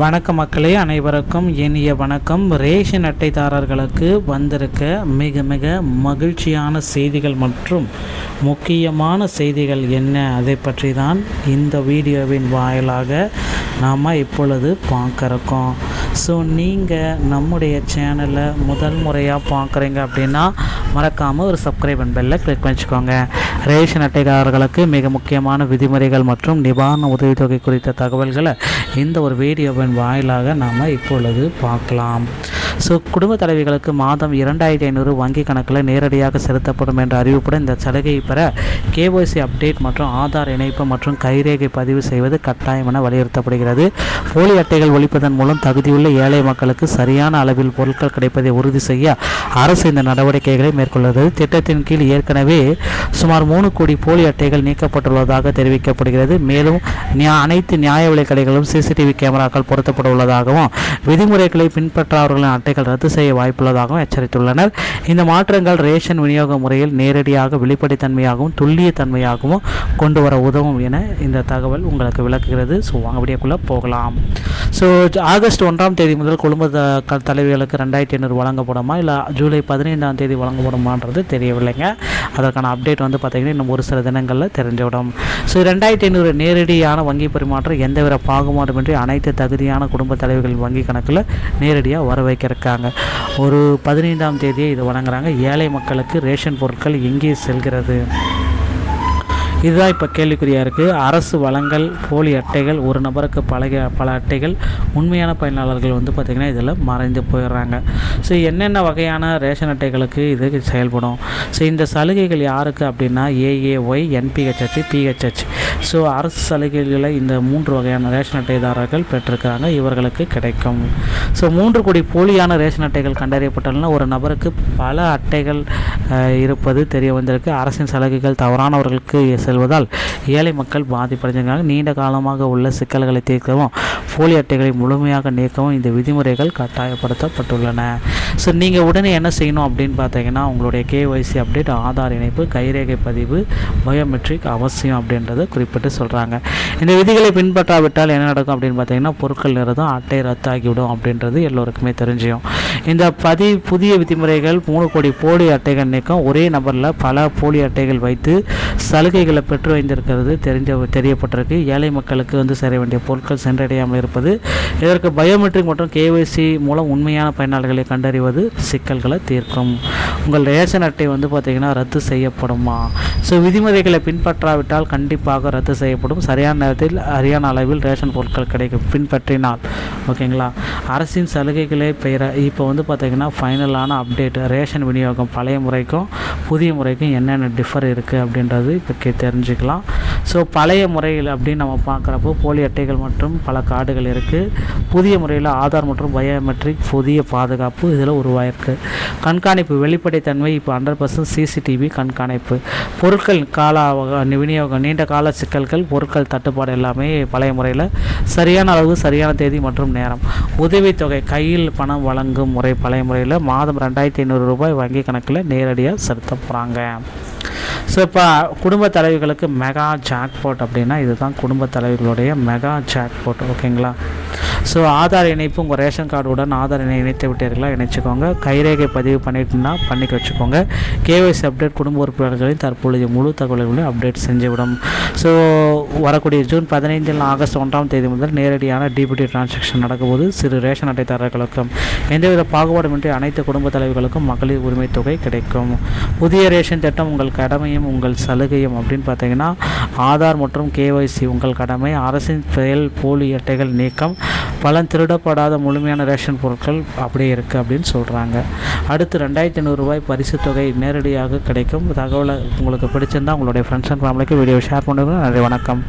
வணக்கம் மக்களே, அனைவருக்கும் இனிய வணக்கம். ரேஷன் அட்டைதாரர்களுக்கு வந்திருக்க மிக மிக மகிழ்ச்சியான செய்திகள் மற்றும் முக்கியமான செய்திகள் என்ன, அதை பற்றி தான் இந்த வீடியோவின் வாயிலாக நாம் இப்பொழுது பார்க்குறோம். ஸோ நீங்கள் நம்முடைய சேனலை முதல் முறையாக பார்க்குறீங்க அப்படின்னா மறக்காமல் ஒரு சப்ஸ்கிரைப் பெல்லை கிளிக் பண்ணிச்சுக்கோங்க. ரேஷன் அட்டைதாரர்களுக்கு மிக முக்கியமான விதிமுறைகள் மற்றும் நிவாரண உதவித்தொகை குறித்த தகவல்களை இந்த ஒரு வீடியோவின் வாயிலாக நாம் இப்பொழுது பார்க்கலாம். ஸோ குடும்ப தலைவிகளுக்கு மாதம் 2500 வங்கி கணக்கில் நேரடியாக செலுத்தப்படும் என்ற அறிவிப்புடன் இந்த சலுகையை பெற கேஒய்சி அப்டேட் மற்றும் ஆதார் இணைப்பு மற்றும் கைரேகை பதிவு செய்வது கட்டாயம் என வலியுறுத்தப்படுகிறது. போலி அட்டைகள் ஒழிப்பதன் மூலம் தகுதியுள்ள ஏழை மக்களுக்கு சரியான அளவில் பொருட்கள் கிடைப்பதை உறுதி செய்ய அரசு இந்த நடவடிக்கைகளை மேற்கொள்ளுகிறது. திட்டத்தின் கீழ் ஏற்கனவே சுமார் 3 கோடி போலி அட்டைகள் நீக்கப்பட்டுள்ளதாக தெரிவிக்கப்படுகிறது. மேலும் அனைத்து நியாய விலைக் கடைகளும் சிசிடிவி கேமராக்கள் பொருத்தப்பட உள்ளதாகவும் விதிமுறைகளை பின்பற்றாதவர்களின் அட்டைகள் ரத்து செய்ய வாய்ப்புள்ளதாகவும் எச்சரித்துள்ளனர். இந்த மாற்றங்கள் ரேஷன் விநியோக முறையில் நேரடியாக வெளிப்படைத்தன்மையாகவும் துல்லியத்தன்மையாகவும் கொண்டு வர உதவும் என இந்த தகவல் உங்களுக்கு விளக்குகிறது. ஸோ வாங்க வீடியோக்குள்ளே போகலாம். ஸோ ஆகஸ்ட் 1ஆம் தேதி முதல் குடும்ப தலைவிகளுக்கு 2500 வழங்கப்படுமா இல்லை ஜூலை 15ஆம் தேதி வழங்கப்படுமான்றது தெரியவில்லைங்க. அதற்கான அப்டேட் பார்த்திங்கன்னா இன்னும் ஒரு சில தினங்களில் தெரிஞ்சுவிடும். ஸோ 2500 நேரடியான வங்கி பரிமாற்றம் எந்தவித பாகுபாடுமின்றி அனைத்து தகுதியான குடும்ப தலைவர்கள் வங்கி கணக்கில் நேரடியாக வர வைக்கிறக்காங்க. ஒரு 15ஆம் தேதியே இது வழங்குறாங்க. ஏழை மக்களுக்கு ரேஷன் பொருட்கள் எங்கே செல்கிறது, இதுதான் இப்போ கேள்விக்குறியாக இருக்குது. அரசு வழங்கல் போலி அட்டைகள், ஒரு நபருக்கு பல அட்டைகள், உண்மையான பயனாளர்கள் பார்த்திங்கன்னா இதில் மறைந்து போயிடுறாங்க. ஸோ என்னென்ன வகையான ரேஷன் அட்டைகளுக்கு இது செயல்படும்? ஸோ இந்த சலுகைகள் யாருக்கு அப்படின்னா ஏஏஒய், என்பிஹெச்ஹெச், பிஹெச்ஹெச். ஸோ அரசு சலுகைகளை இந்த 3 வகையான ரேஷன் அட்டைதாரர்கள் பெற்றிருக்கிறாங்க, இவர்களுக்கு கிடைக்கும். ஸோ 3 கோடி போலியான ரேஷன் அட்டைகள் கண்டறியப்பட்டுள்ளன. ஒரு நபருக்கு பல அட்டைகள் இருப்பது தெரிய வந்திருக்கு. அரசின் சலுகைகள் தவறானவர்களுக்கு செல்வதால் ஏழை மக்கள் பாதிப்படைஞ்சிருக்காங்க. நீண்ட காலமாக உள்ள சிக்கல்களை தீர்க்கவும் போலி அட்டைகளை முழுமையாக நீக்கவும் இந்த விதிமுறைகள் கட்டாயப்படுத்தப்பட்டுள்ளன. ஸோ நீங்கள் உடனே என்ன செய்யணும் அப்படின்னு பார்த்தீங்கன்னா உங்களுடைய கேஒய்சி அப்டேட், ஆதார் இணைப்பு, கைரேகை பதிவு, பயோமெட்ரிக் அவசியம் அப்படின்றத குறிப்பிட்டு சொல்கிறாங்க. இந்த விதிகளை பின்பற்றாவிட்டால் என்ன நடக்கும் அப்படின்னு பார்த்தீங்கன்னா பொருட்கள் நிறதும் அட்டை ரத்தாகிவிடும் அப்படின்றது எல்லோருக்குமே தெரிஞ்சிடும். இந்த புதிய விதிமுறைகள் 3 கோடி போலி அட்டைகள் நீக்கம், ஒரே நபரில் பல போலி அட்டைகள் வைத்து சலுகைகளை பெற்று வைத்திருக்கிறது தெரியப்பட்டிருக்கு. ஏழை மக்களுக்கு சேர வேண்டிய பொருட்கள் சென்றடையாமல் இருப்பது, இதற்கு பயோமெட்ரிக் மற்றும் கேஒய்சி மூலம் உண்மையான பயனாளர்களை கண்டறிவது சிக்கல்களை தீர்க்கும். உங்கள் ரேஷன் அட்டை பார்த்திங்கன்னா ரத்து செய்யப்படுமா? ஸோ விதிமுறைகளை பின்பற்றாவிட்டால் கண்டிப்பாக ரத்து செய்யப்படும். சரியான நேரத்தில் சரியான அளவில் ரேஷன் பொருட்கள் கிடைக்கும் பின்பற்றினால். ஓகேங்களா? அரசின் சலுகைகளை பெயர இப்போ பார்த்திங்கன்னா ஃபைனலான அப்டேட், ரேஷன் விநியோகம் பழைய முறைக்கும் புதிய முறைக்கும் என்னென்ன டிஃபர் இருக்குது அப்படின்றது இப்போ தெரிஞ்சுக்கலாம். ஸோ பழைய முறையில் அப்படின்னு நம்ம பார்க்குறப்போ போலி அட்டைகள் மற்றும் பல கார்டுகள் இருக்குது. புதிய முறையில் ஆதார் மற்றும் பயோமெட்ரிக், புதிய பாதுகாப்பு இதில் உருவாயிருக்கு. கண்காணிப்பு, வெளிப்படைத்தன்மை இப்போ 100% சிசிடிவி கண்காணிப்பு. பொருட்கள் விநியோகம், நீண்ட கால சிக்கல்கள், பொருட்கள் தட்டுப்பாடு எல்லாமே பழைய முறையில். சரியான அளவு, சரியான தேதி மற்றும் நேரம். உதவித்தொகை, கையில் பணம் வழங்கும் முறை பழைய முறையில். மாதம் 2500 ரூபாய் வங்கி கணக்கில் நேரடியாக செலுத்த போகிறாங்க. ஸோ இப்போ குடும்ப தலைவிகளுக்கு மெகா ஜாக்பாட் அப்படின்னா இதுதான் குடும்ப தலைவிகளுடைய மெகா ஜாக்பாட். ஓகேங்களா? ஸோ ஆதார் இணைப்பு, உங்கள் ரேஷன் கார்டுடன் ஆதார் இணைத்து விட்டீர்களா, இணைச்சிக்கோங்க. கைரேகை பதிவு பண்ணிட்டுனா பண்ணிக்க வச்சுக்கோங்க. கேஒய்சி அப்டேட், குடும்ப உறுப்பினர்களின் தற்பொழுது முழு தகவல்களையும் அப்டேட் செஞ்சுவிடும். ஸோ வரக்கூடிய ஜூன் 15 ஆகஸ்ட் 1ஆம் தேதி முதல் நேரடியான டிபிடி டிரான்சாக்ஷன் நடக்கும்போது சிறு ரேஷன் அட்டைதாரர்களுக்கும் எந்தவித பாகுபாடுமின்றி அனைத்து குடும்ப தலைவர்களுக்கும் மகளிர் உரிமை தொகை கிடைக்கும். புதிய ரேஷன் திட்டம், உங்கள் கடமையும் உங்கள் சலுகையும் அப்படின்னு பார்த்தீங்கன்னா ஆதார் மற்றும் கேஒய்சி உங்கள் கடமை, அரசின் செயல் போலி அட்டைகள் நீக்கம், பலன் திருடப்படாத முழுமையான ரேஷன் பொருட்கள் அப்படியே இருக்குது அப்படின்னு சொல்கிறாங்க. அடுத்து 2500 ரூபாய் பரிசு தொகை நேரடியாக கிடைக்கும். தகவலை உங்களுக்கு பிடிச்சிருந்தால் உங்களுடைய ஃப்ரெண்ட்ஸ் அண்ட் ஃபேமிலிக்கு வீடியோ ஷேர் பண்ணுங்கள். நன்றி, வணக்கம்.